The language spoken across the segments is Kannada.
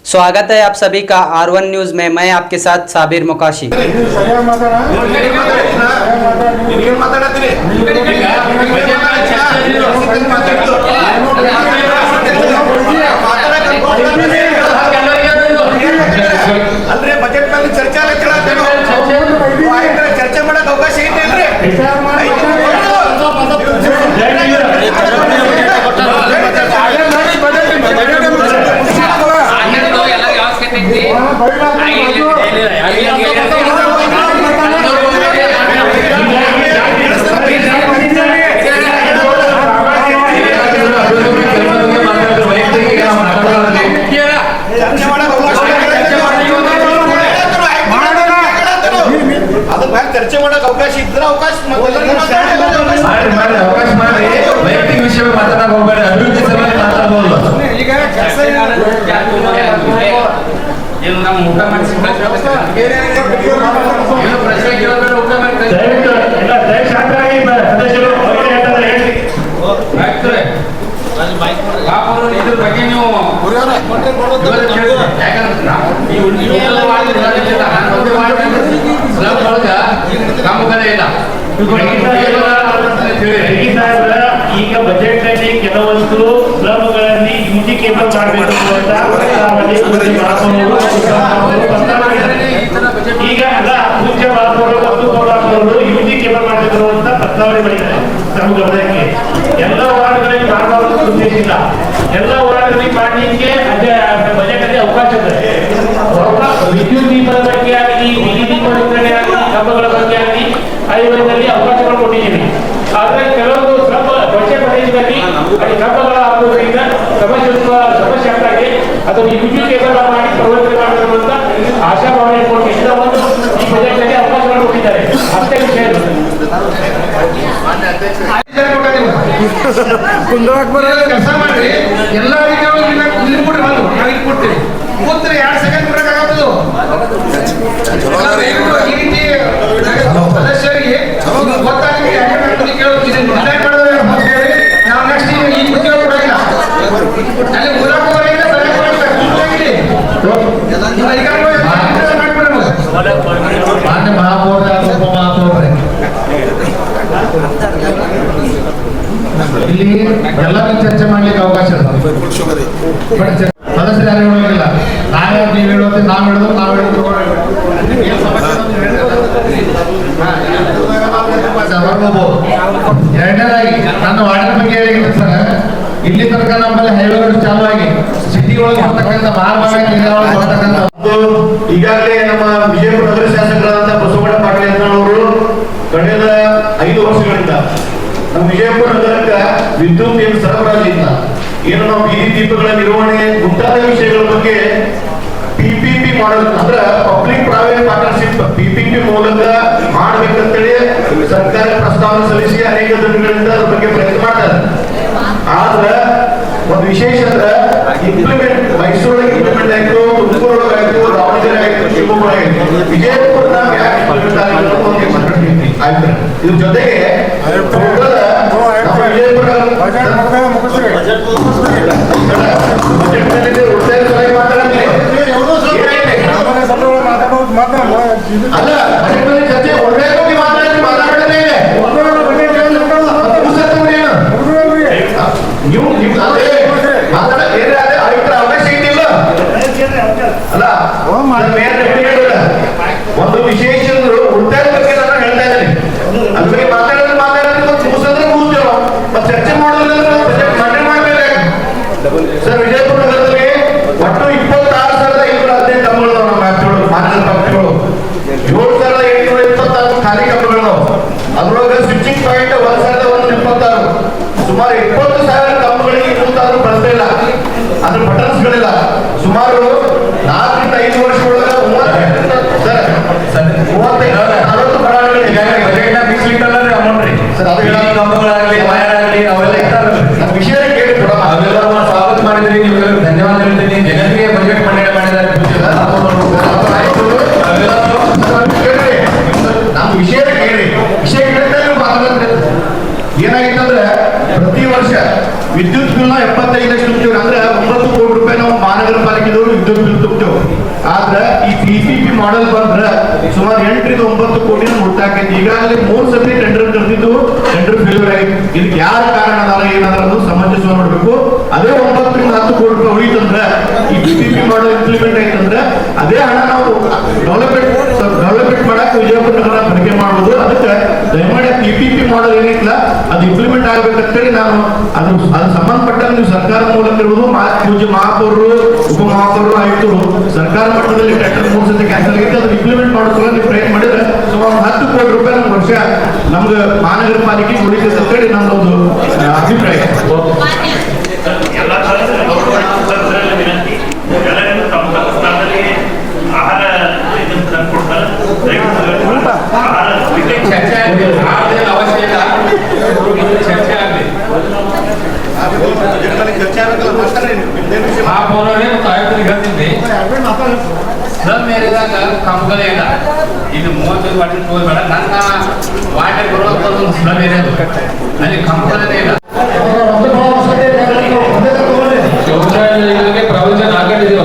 स्वागत है आप सभी का R1 न्यूज में। मैं आपके साथ साबिर मुकाशी। ಬಜೆಟ್ ಮೇಲೆ ಚರ್ಚೆ ಚರ್ಚೆ ಮಾಡಕ್ಕೆ ಅವಕಾಶ ಐತೆ ಚರ್ಚೆ ಮಾಡಕ್ಕೆ ಅವಕಾಶ ಇದ್ರೆ ಅವಕಾಶ ಮಾಡಿ ವೈಯಕ್ತಿಕ ವಿಷಯ ಮಾತಾಡಕ್ ಹೋಗ್ಬೇಡ, ಅಭಿವೃದ್ಧಿ ಸಭೆ ಮಾತಾಡಬಹುದು. ಈಗ ಏನು ನಮ್ಮ ಊಟ ಮಾಡಿಸಿ ಪ್ರಶ್ನೆ ಕೇಳಬೇಡ, ಊಟ ಮಾಡಿ ಇದ್ರ ಬಗ್ಗೆ ನೀವು ನಮ್ಮ ಕಡೆ ಇಲ್ಲ. ಈಗ ಬಜೆಟ್ ನಲ್ಲಿ ಕೆಲವೊಂದು ಸ್ಲಮ್ಗಳಲ್ಲಿ ಯುಜಿ ಕೇಬಲ್ ಮಾಡಬೇಕು ಅಂತ ಈಗ ಅಲ್ಲ ಪೂಜ್ಯ ಮಹಾತ್ಮರು ಯುಜಿ ಕೇಬಲ್ ಮಾಡಬೇಕು ಅಂತ ಪ್ರಸ್ತಾವನೆ ಮಾಡಿದ್ದಾರೆ. ನಮ್ಮ ಗಮನಕ್ಕೆ ಎಲ್ಲ ವಾರ್ಡ್ಗಳಲ್ಲಿ ಮಾಡಬಾರದು ಉದ್ದೇಶ ಇಲ್ಲ. ಎಲ್ಲ ವಾರ್ಡ್ಗಳಲ್ಲಿ ಮಾಡಲಿಕ್ಕೆ ಬಜೆಟ್ ಅಲ್ಲಿ ಅವಕಾಶ ಇದೆ. ವಿದ್ಯುತ್ ದೀಪದ ಬಗ್ಗೆ ಆಗಲಿ, ಬೀದಿ ದೀಪ ವಿತರಣೆ ಆಗಲಿ, ಕಂಬಗಳ ಬಗ್ಗೆ ಆಗಲಿ ಹೈವೇನಲ್ಲಿ ಅವಕಾಶಗಳು ಕೊಟ್ಟಿದ್ದೀವಿ. ಆದರೆ ಕೆಲವೊಂದು ಸ್ವಲ್ಪ ಬಜೆಟ್ ಪ್ರದೇಶದಲ್ಲಿ ಕಂಬಗಳ ಹಾಕುವುದರಿಂದ ಸಮಸ್ಯೆ ಆಗ್ತಾಗಿ ಅದನ್ನು ವಿದ್ಯುತ್ ಕೇಬಲ್ ಮಾಡಿ ಪ್ರವರ್ತನೆ ಮಾಡಬೇಕು ಅಂತ ಆಶಾಭಾವನೆ ಇಟ್ಕೊಂಡು ಎಲ್ಲವನ್ನು ಈ ಬಜೆಟ್ ನಲ್ಲಿ ಅವಕಾಶಗಳು ಕೊಟ್ಟಿದ್ದಾರೆ. ಅಷ್ಟೇ ವಿಷಯ ಕೆಲಸ ಮಾಡಿ ಎಲ್ಲರಿಗೂ ಕೊಡ್ರಿ, ನಾವು ಕೊಡ್ತೀವಿ. ಕೂತ್ರೆ 2 ಸೆಕೆಂಡ್ ಕೊಡಕ್ಕಾಗತ್ತದು. ಈ ರೀತಿ ಸದಸ್ಯರಿಗೆ ಗೊತ್ತಾಗಿ ನಾವು ನೆಕ್ಸ್ಟ್ ಈ ಮುಖ್ಯ ಕೊಡೋದಿಲ್ಲ. ಅಲ್ಲಿ ಮೂಲಕವರೆಗೆ ಮಾನ್ಯ ಮಹಾಪೌರ ಉಪಮಹಾಪೌರ್ರೆ, ಇಲ್ಲಿ ಎಲ್ಲರೂ ಚರ್ಚೆ ಮಾಡ್ಲಿಕ್ಕೆ ಅವಕಾಶ ಇದೆ. ಸದಸ್ಯರು ಯಾರು ಹೇಳೋದಿಲ್ಲ. ನಾವೇ ನೀವು ಹೇಳೋದು, ನಾವು ಹೇಳೋದು, ನಾವು ಹೇಳೋದು. ಎರಡನೇದಾಗಿ ನನ್ನ ವಾರ್ಡಿನ ಬಗ್ಗೆ ಹೇಳಿದ್ರೆ ಸರ್, ಇಲ್ಲಿ ತನಕ ನಮ್ಮಲ್ಲಿ ಹೈವೇಗಳು ಚಾಲು ಆಗಿ ಸಿಟಿ ಒಳಗೆ ಬರ್ತಕ್ಕಂಥ ಬರ್ತಕ್ಕಂಥ ಈಗಾಗಲೇ ನಮ್ಮ ವಿಜಯಪುರ ನಗರ ಶಾಸಕರಾದಂಥ ಬಸವಣ್ಣ ಪಾಟೀಲ್ ಅವರು ಕಳೆದ 5 ವರ್ಷಗಳಿಂದ ನಮ್ಮ ವಿಜಯಪುರ ನಗರಕ್ಕೆ ವಿದ್ಯುತ್ ಏನು ಸರಬರಾಜು ಇಲ್ಲ, ಏನು ನಾವು ಬೀದಿ ದೀಪಗಳ ನಿರ್ವಹಣೆ ಮುಂತಾದ ವಿಷಯಗಳ ಬಗ್ಗೆ PPP ಮಾಡಲ್ ಅಂದ್ರೆ ಪಬ್ಲಿಕ್ ಪ್ರೈವೇಟ್ ಪಾರ್ಟ್ನರ್ಶಿಪ್ PPP ಮೂಲಕ ಮಾಡ್ಬೇಕಂತೇಳಿ ಸರ್ಕಾರ ಪ್ರಸ್ತಾವನೆ ಸಲ್ಲಿಸಿ ಅನೇಕ ದಿನಗಳಿಂದ ಅದ್ರ ಬಗ್ಗೆ ಪ್ರಯತ್ನ ಮಾಡ್ತಾರೆ. ಆದ್ರೆ ಒಂದು ವಿಶೇಷ ಅಂದ್ರೆ ಇಂಪ್ಲಿಮೆಂಟ್ ಮೈಸೂರೊಳಗೆ ಇಂಪ್ಲಿಮೆಂಟ್ ಆಯ್ತು, ತುಮಕೂರೊಳಗೆ ಆಯ್ತು, ದಾವಣಗೆರೆ ಆಯ್ತು, ಶಿವಮೊಗ್ಗ ಆಯ್ತು, ವಿಜಯಪುರದಾಗ ಯಾಕೆ ಇಂಪ್ಲಿಮೆಂಟ್ ಆಯ್ತು. ಇದ್ರ ಜೊತೆಗೆ ವಿಜಯಪುರ ಅಲ್ಲ ಚರ್ಚೆ ಒಳ್ಳೆ ಮಾತಾಡೋದೇ ನೀವು ಅವಕಾಶ ಇಟ್ಟಿಲ್ಲ ಅಲ್ಲ. ಒಂದು ವಿಶೇಷ ಉಳಿತಾಯ ಬಗ್ಗೆ ನಾನು ಹೇಳ್ತಾ ಇದ್ದೀನಿ. ಅದ್ರ ಬಗ್ಗೆ ಮಾತಾಡೋದ್ರೆ ಮುಗಿಸಿದ್ರೆ ಮುಗಿಸ್ತೇವೆ, ಮತ್ತೆ ಚರ್ಚೆ ಮಾಡೋದ್ರಿಂದ ಮಂಡನೆ ಮಾಡ್ಬೇಕು. ಸರ್, ವಿಜಯಪುರ ನಗರದಲ್ಲಿ ಒಟ್ಟು 26,515 ಕಂಬಗಳು ನಮ್ಮ ವ್ಯಾಪ್ತಿಗಳು, ಮಾನ್ಯ ಪಕ್ಷಗಳು 7,824 ಖಾಲಿ ಕಂಬಗಳು. ಅದ್ರೊಳಗೆ ಸ್ವಿಚಿಂಗ್ ಪಾಯಿಂಟ್ 1,126, ಸುಮಾರು 20,000 ಕಂಬಗಳಿಗೆ ಕೂತಾದ್ರೂ ಬಳಸ್ತಾ ಇಲ್ಲ. ಅದ್ರ ಬಟನ್ಸ್ಗಳಿಲ್ಲ. ಸುಮಾರು 4 ರಿಂದ 5 ವರ್ಷದೊಳಗೆ 30-40 ಬಡಾವಣೆಗಳಿವೆ. ಅಮೌಂಟ್ ರೀ ಸರ್, ಅದು ಕಂಬಗಳಾಗಲಿ ವೈರ್ ಆಗಲಿ ಅವೆಲ್ಲ ಇರ್ತಾರಲ್ಲ. ವಿಷಯ ಕೇಳಿ ಕೊಡಮ್ಮ, ಅವೆಲ್ಲ ಸ್ವಾಗತ ಮಾಡಿದ್ರಿ, ನಿಮ್ಗೆ ಧನ್ಯವಾದ ಹೇಳ್ತೀನಿ. ಜನರಿಗೆ ಬಜೆಟ್ ಮಂಡನೆ ಮಾಡಿದ್ದಾರೆ. ತುಂಬ್ತೇವೆ. ಆದ್ರೆ ಈ PPP ಮಾಡೆಲ್ ಬಂದ್ರೆ ಸುಮಾರು 8 ರಿಂದ 9 ಕೋಟಿ ಮುಟ್ಟಾಕೈತಿ. ಈಗಾಗಲೇ 3 ಸತಿ ಟೆಂಡರ್ ಕರೆದಿದ್ದು ಟೆಂಡರ್ ಫೇಲ್ಯೂರ್ ಆಗಿ. ಇದಕ್ಕೆ ಯಾರ ಕಾರಣ ಅದಾರ ಏನಾದ್ರ ಅನ್ನೋದು ಸಮಂಜಸ ಮಾಡಬೇಕು. ಅದೇ 9 ರಿಂದ 10 ಕೋಟಿ ರೂಪಾಯಿ ಉಳಿತಂದ್ರೆ ಈ PPP ಮಾಡೆಲ್ ಇಂಪ್ಲಿಮೆಂಟ್ ಆಯ್ತಂದ್ರೆ ಅದೇ ಹಣ ನಾವು ಡೆವಲಪ್ಮೆಂಟ್ ಮಾಡಕ್ಕೆ ವಿಜಯಪುರ ನಗರ ಬಳಕೆ ಮಾಡುವುದು. ಅದಕ್ಕೆ ದಯಮಾಡಿ PPP ಮಾಡೆಲ್ ಏನಿಲ್ಲ ಅದು ಇಂಪ್ಲಿಮೆಂಟ್ ಆಗ್ಬೇಕಂತೇಳಿ ನಾನು ಅದು ಸಂಬಂಧಪಟ್ಟ ನೀವು ಸರ್ಕಾರ ಮೂಲಕ ಇರುವುದು ಪೂಜ್ಯ ಮಹಾಪೌರರು, ಉಪಮಹಾಪೌರರು, ಆಯುಕ್ತರು ಸರ್ಕಾರ ಮಟ್ಟದಲ್ಲಿ ಟೆಂಡರ್ 3 ಸತಿ ಕ್ಯಾನ್ಸಲ್ ಆಗೈತೆ. ಅದನ್ನ ಇಂಪ್ಲಿಮೆಂಟ್ ಮಾಡೋದ್ರಲ್ಲಿ ನೀವು ಪ್ರಯತ್ನ ಮಾಡಿದ್ರೆ ಸುಮಾರು 10 ಕೋಟಿ ರೂಪಾಯಿ ನಮ್ಮ ವರ್ಷ ನಮ್ಗೆ ಮಹಾನಗರ ಪಾಲಿಕೆ ಉಳಿತೈತೆ ಅಂತೇಳಿ ನನ್ನೊಂದು ಅಭಿಪ್ರಾಯ. ಎಲ್ಲ ವಿನಂತಿ ಎಲ್ಲರಿಗೂ ತಮ್ಮ ತಮ್ಮ ಸ್ಥಾನದಲ್ಲಿ ಆಹಾರ ಇದನ್ನು ತಂದುಕೊಡ್ತಾರೆ. ಚರ್ಚೆ ಅವಶ್ಯ ಇಲ್ಲ, ಚರ್ಚೆ ಆಗಲಿ. ಮಹಾಪೌರರೇ ಮತ್ತು ಆಯುಕ್ತರಿಗೆ ಹೇಳ್ತಿದ್ವಿ ಸ್ಲಮ್ ಏರಿಯಾದಾಗ ಕಂಪಗಳೇ ಇಲ್ಲ. ಇದು 35 ವಾರ್ಡ್ ಹೋಗ್ಬೇಡ, ನನ್ನ ವಾರ್ಡ್ ಬರುವಂತ ಒಂದು ಸ್ಲಮ್ ಏರಿಯಾ ಅಲ್ಲಿ ಕಂಪಗಳೇ ಇಲ್ಲ. ಶೌಚಾಲಯಗಳಿಗೆ ಪ್ರವಚನ ಆಗಿದೆಯಲ್ಲ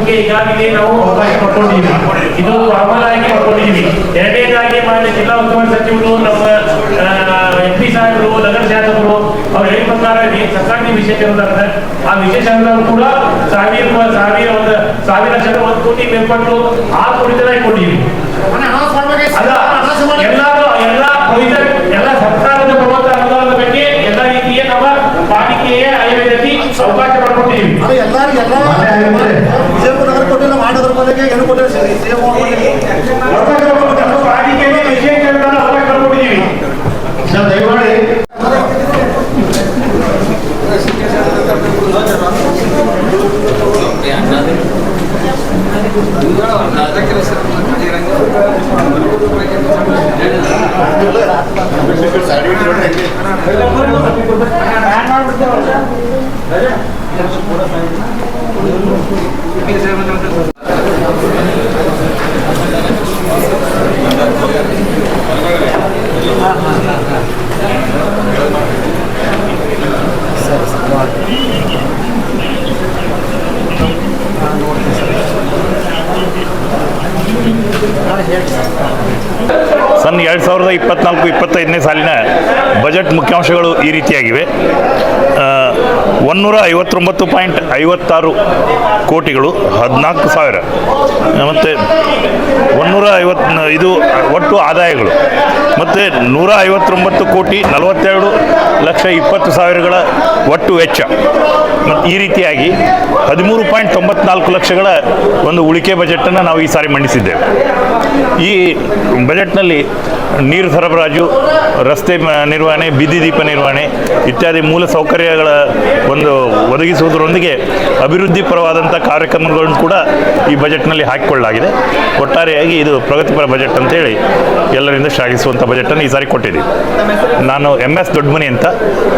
ನೀವು ಈಗಾಗಲೇ ನಾವು ಅವಕಾಶ ಪಡ್ಕೊಂಡಿದ್ದೀವಿ. ಇದು ಅಮಲಾಗಿ ಪಡ್ಕೊಂಡಿದ್ದೀವಿ. ಎರಡನೇದಾಗಿ ಮಾನ್ಯ ಜಿಲ್ಲಾ ಉಸ್ತುವಾರಿ ಸಚಿವರು, ನಮ್ಮ MP ಸಾಹೇಬರು, ನಗರ ಶಾಸಕರು ಅವ್ರು ಹೇಳಿ ಪ್ರಕಾರ ಸರ್ಕಾರಿ ವಿಶೇಷ ಇರೋದಾದ್ರೆ ಆ ವಿಶೇಷ ಕೂಡ 1,000 ಲಕ್ಷ 1 ಕೋಟಿ ಮೇಲ್ಪಟ್ಟು 6 ಕೋಟಿ ಜನ ಕೊಟ್ಟಿದ್ದೀವಿ. ಎಲ್ಲ ಸರ್ಕಾರದ ಬರುವಂತ ಅನುದಾನದ ಬಗ್ಗೆ ಎಲ್ಲ ರೀತಿಯ ನಮ್ಮ ಪಾಲಿಕೆಯ ಆಯವ್ಯಯದಲ್ಲಿ ಅವಕಾಶ ಮಾಡಿಕೊಟ್ಟಿದ್ದೀವಿ. ವಿಜಯಪುರ ನಗರ ಕೊಟ್ಟಿಲ್ಲ, ಮಾಡೋದ್ರ ಬದಲಿಗೆ ಏನು ಕೊಟ್ಟಿಲ್ಲ, ಪಾಲಿಕೆಗೆ ವಿಶೇಷ ಅನುದಾನ ಅವಕಾಶ ಮಾಡಿಕೊಟ್ಟಿದ್ದೀವಿ. ದಯಮಾಡಿ ಸನ್ 2024-25ನೇ ಸಾಲಿನ ಬಜೆಟ್ ಮುಖ್ಯಾಂಶಗಳು ಈ ರೀತಿಯಾಗಿವೆ. 159.56 ಕೋಟಿಗಳು 14,000 ಮತ್ತು 150 ಇದು ಒಟ್ಟು ಆದಾಯಗಳು ಮತ್ತು 159 ಕೋಟಿ 42,20,000 ಒಟ್ಟು ವೆಚ್ಚ. ಮತ್ತು ಈ ರೀತಿಯಾಗಿ 13.94 ಲಕ್ಷಗಳ ಒಂದು ಉಳಿಕೆ ಬಜೆಟನ್ನು ನಾವು ಈ ಸಾರಿ ಮಂಡಿಸಿದ್ದೇವೆ. ಈ ಬಜೆಟ್ನಲ್ಲಿ ನೀರು ಸರಬರಾಜು, ರಸ್ತೆ ನಿರ್ವಹಣೆ, ಬೀದಿ ದೀಪ ನಿರ್ವಹಣೆ ಇತ್ಯಾದಿ ಮೂಲ ಸೌಕರ್ಯಗಳ ಒಂದು ಒದಗಿಸುವುದರೊಂದಿಗೆ ಅಭಿವೃದ್ಧಿ ಪರವಾದಂಥ ಕಾರ್ಯಕ್ರಮಗಳನ್ನು ಕೂಡ ಈ ಬಜೆಟ್ನಲ್ಲಿ ಹಾಕಿಕೊಳ್ಳಲಾಗಿದೆ. ಒಟ್ಟಾರೆಯಾಗಿ ಇದು ಪ್ರಗತಿಪರ ಬಜೆಟ್ ಅಂತೇಳಿ ಎಲ್ಲರಿಂದ ಶ್ಲಾಘಿಸುವಂಥ ಬಜೆಟನ್ನು ಈ ಸಾರಿ ಕೊಟ್ಟಿದ್ದೀವಿ. ನಾನು MS ದೊಡ್ಡಮನಿ ಅಂತ,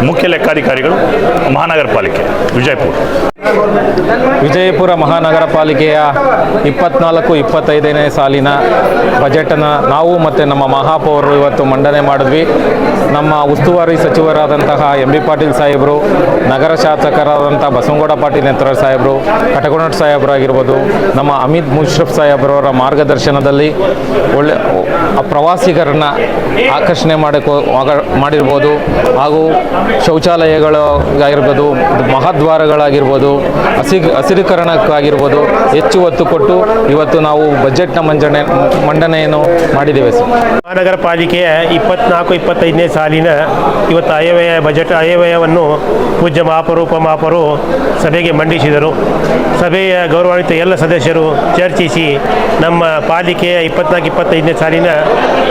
ಮುಖ್ಯ ಲೆಕ್ಕಾಧಿಕಾರಿಗಳು, ಮಹಾನಗರ ಪಾಲಿಕೆ ವಿಜಯಪುರ. ವಿಜಯಪುರ ಮಹಾನಗರ ಪಾಲಿಕೆಯ 24-25ನೇ ಸಾಲಿನ ಬಜೆಟನ್ನು ನಾವು ಮತ್ತು ನಮ್ಮ ಯಡಿಯೂರಪ್ಪ ಅವರು ಇವತ್ತು ಮಂಡನೆ ಮಾಡಿದ್ವಿ. ನಮ್ಮ ಉಸ್ತುವಾರಿ ಸಚಿವರಾದಂತಹ ಎಂ ಬಿ ಪಾಟೀಲ್ ಸಾಹೇಬರು, ನಗರ ಶಾಸಕರಾದಂಥ ಬಸವನಗೌಡ ಪಾಟೀಲ್ ನೇತ್ರ ಸಾಹೇಬರು, ಕಟಕೋನಟ್ ಸಾಹೇಬರಾಗಿರ್ಬೋದು, ನಮ್ಮ ಅಮಿತ್ ಮುಷ್ರಫ್ ಸಾಹೇಬ್ರವರ ಮಾರ್ಗದರ್ಶನದಲ್ಲಿ ಒಳ್ಳೆ ಪ್ರವಾಸಿಗರನ್ನ ಆಕರ್ಷಣೆ ಮಾಡಿರ್ಬೋದು. ಹಾಗೂ ಶೌಚಾಲಯಗಳಾಗಿರ್ಬೋದು, ಮಹಾದ್ವಾರಗಳಾಗಿರ್ಬೋದು, ಹಸಿರೀಕರಣಕ್ಕಾಗಿರ್ಬೋದು ಹೆಚ್ಚು ಒತ್ತು ಕೊಟ್ಟು ಇವತ್ತು ನಾವು ಬಜೆಟ್ನ ಮಂಡನೆಯನ್ನು ಮಾಡಿದ್ದೇವೆ ಸರ್. ಮಹಾನಗರ ಪಾಲಿಕೆಯ 24-25ನೇ ಸಾಲಿನ ಇವತ್ತು ಆಯವ್ಯಯವನ್ನು ಪೂಜ್ಯ ಮಹಾಪೌರ ಉಪಮಹಾಪೌರು ಸಭೆಗೆ ಮಂಡಿಸಿದರು. ಸಭೆಯ ಗೌರವಾನ್ವಿತ ಎಲ್ಲ ಸದಸ್ಯರು ಚರ್ಚಿಸಿ ನಮ್ಮ ಪಾಲಿಕೆಯ 24-25ನೇ ಸಾಲಿನ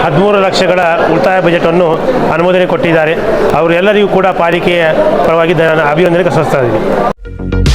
13 ಲಕ್ಷಗಳ ಉಳಿತಾಯ ಬಜೆಟನ್ನು ಅನುಮೋದನೆ ಕೊಟ್ಟಿದ್ದಾರೆ. ಅವರೆಲ್ಲರಿಗೂ ಕೂಡ ಪಾಲಿಕೆಯ ಪರವಾಗಿ ನಾನು ಅಭಿನಂದನೆ ಸಲ್ಲಿಸ್ತಾ ಇದ್ದೀನಿ.